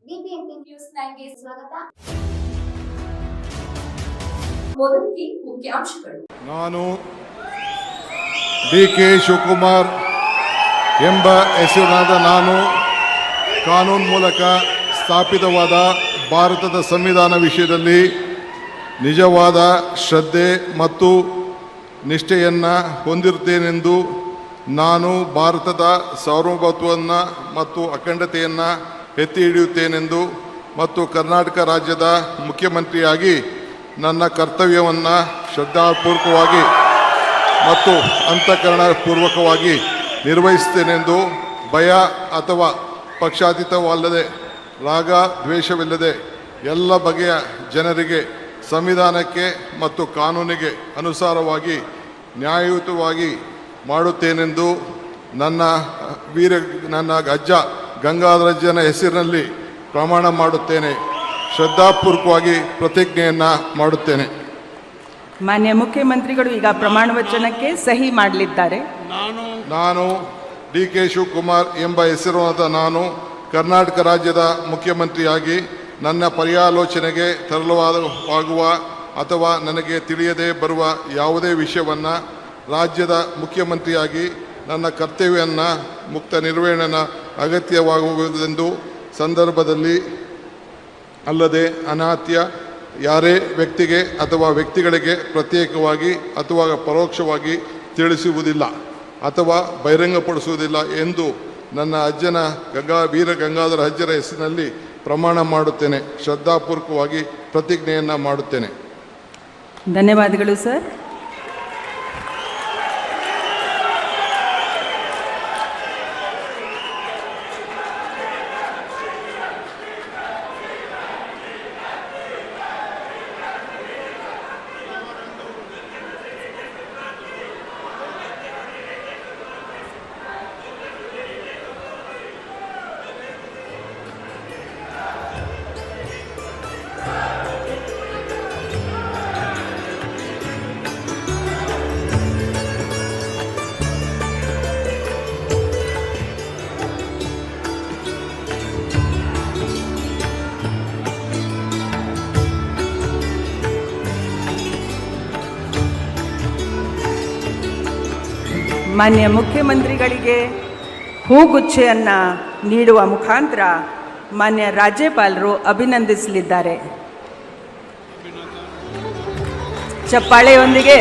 BBMP news 9ಗೆ ಸ್ವಾಗತ. ಮೊದಲಿಗೆ ಮುಖ್ಯಾಂಶಗಳು. ನಾನು ಡಿ.ಕೆ. ಶಿವಕುಮಾರ್ ಎಂಬ ಹೆಸರಿನಾದ ನಾನು ಕಾನೂನು ಮೂಲಕ ಸ್ಥಾಪಿತವಾದ ಭಾರತದ ಸಂವಿಧಾನ ವಿಷಯದಲ್ಲಿ ನಿಜವಾದ ಶ್ರದ್ಧೆ ಮತ್ತು ನಿಷ್ಠೆಯನ್ನು ಹೊಂದಿರುತ್ತೇನೆಂದು ನಾನು ಭಾರತದ ಸಾರ್ವಭೌಮತ್ವವನ್ನು ಮತ್ತು ಅಖಂಡತೆಯನ್ನು ಎತ್ತಿ ಹಿಡಿಯುತ್ತೇನೆಂದು ಮತ್ತು ಕರ್ನಾಟಕ ರಾಜ್ಯದ ಮುಖ್ಯಮಂತ್ರಿಯಾಗಿ ನನ್ನ ಕರ್ತವ್ಯವನ್ನು ಶ್ರದ್ಧಾಪೂರ್ವಕವಾಗಿ ಮತ್ತು ಅಂತಃಕರಣಪೂರ್ವಕವಾಗಿ ನಿರ್ವಹಿಸುತ್ತೇನೆಂದು ಭಯ ಅಥವಾ ಪಕ್ಷಾತೀತವಲ್ಲದೆ ರಾಗ ದ್ವೇಷವಿಲ್ಲದೆ ಎಲ್ಲ ಬಗೆಯ ಜನರಿಗೆ ಸಂವಿಧಾನಕ್ಕೆ ಮತ್ತು ಕಾನೂನಿಗೆ ಅನುಸಾರವಾಗಿ ನ್ಯಾಯಯುತವಾಗಿ ಮಾಡುತ್ತೇನೆಂದು ನನ್ನ ಅಜ್ಜ ಗಂಗಾಧರಜ್ಜನ ಹೆಸರಿನಲ್ಲಿ ಪ್ರಮಾಣ ಮಾಡುತ್ತೇನೆ. ಶ್ರದ್ಧಾಪೂರ್ವಕವಾಗಿ ಪ್ರತಿಜ್ಞೆಯನ್ನು ಮಾಡುತ್ತೇನೆ. ಮಾನ್ಯ ಮುಖ್ಯಮಂತ್ರಿಗಳು ಈಗ ಪ್ರಮಾಣ ವಚನಕ್ಕೆ ಸಹಿ ಮಾಡಲಿದ್ದಾರೆ. ನಾನು ಡಿ.ಕೆ. ಶಿವಕುಮಾರ್ ಎಂಬ ಹೆಸರಾದ ನಾನು ಕರ್ನಾಟಕ ರಾಜ್ಯದ ಮುಖ್ಯಮಂತ್ರಿಯಾಗಿ ನನ್ನ ಪರ್ಯಾಲೋಚನೆಗೆ ತರಲಾಗುವ ಅಥವಾ ನನಗೆ ತಿಳಿಯದೇ ಬರುವ ಯಾವುದೇ ವಿಷಯವನ್ನು ರಾಜ್ಯದ ಮುಖ್ಯಮಂತ್ರಿಯಾಗಿ ನನ್ನ ಕರ್ತವ್ಯವನ್ನು ಮುಕ್ತ ನಿರ್ವಹಣೆಯ ಅಗತ್ಯವಾಗುವುದೆಂದು ಸಂದರ್ಭದಲ್ಲಿ ಅಲ್ಲದೆ ಅನಾತ್ಯ ಯಾರೇ ವ್ಯಕ್ತಿಗೆ ಅಥವಾ ವ್ಯಕ್ತಿಗಳಿಗೆ ಪ್ರತ್ಯೇಕವಾಗಿ ಅಥವಾ ಪರೋಕ್ಷವಾಗಿ ತಿಳಿಸುವುದಿಲ್ಲ ಅಥವಾ ಬಹಿರಂಗಪಡಿಸುವುದಿಲ್ಲ ಎಂದು ನನ್ನ ಅಜ್ಜನ ವೀರ ಗಂಗಾಧರ ಅಜ್ಜರ ಹೆಸರಿನಲ್ಲಿ ಪ್ರಮಾಣ ಮಾಡುತ್ತೇನೆ. ಶ್ರದ್ಧಾಪೂರ್ವಕವಾಗಿ ಪ್ರತಿಜ್ಞೆಯನ್ನು ಮಾಡುತ್ತೇನೆ. ಧನ್ಯವಾದಗಳು ಸರ್. ಮಾನ್ಯ ಮುಖ್ಯಮಂತ್ರಿಗಳಿಗೆ ಹೂಗುಚ್ಛೆಯನ್ನು ನೀಡುವ ಮುಖಾಂತರ ಮಾನ್ಯ ರಾಜ್ಯಪಾಲರು ಅಭಿನಂದಿಸಲಿದ್ದಾರೆ. ಚಪ್ಪಾಳೆಯೊಂದಿಗೆ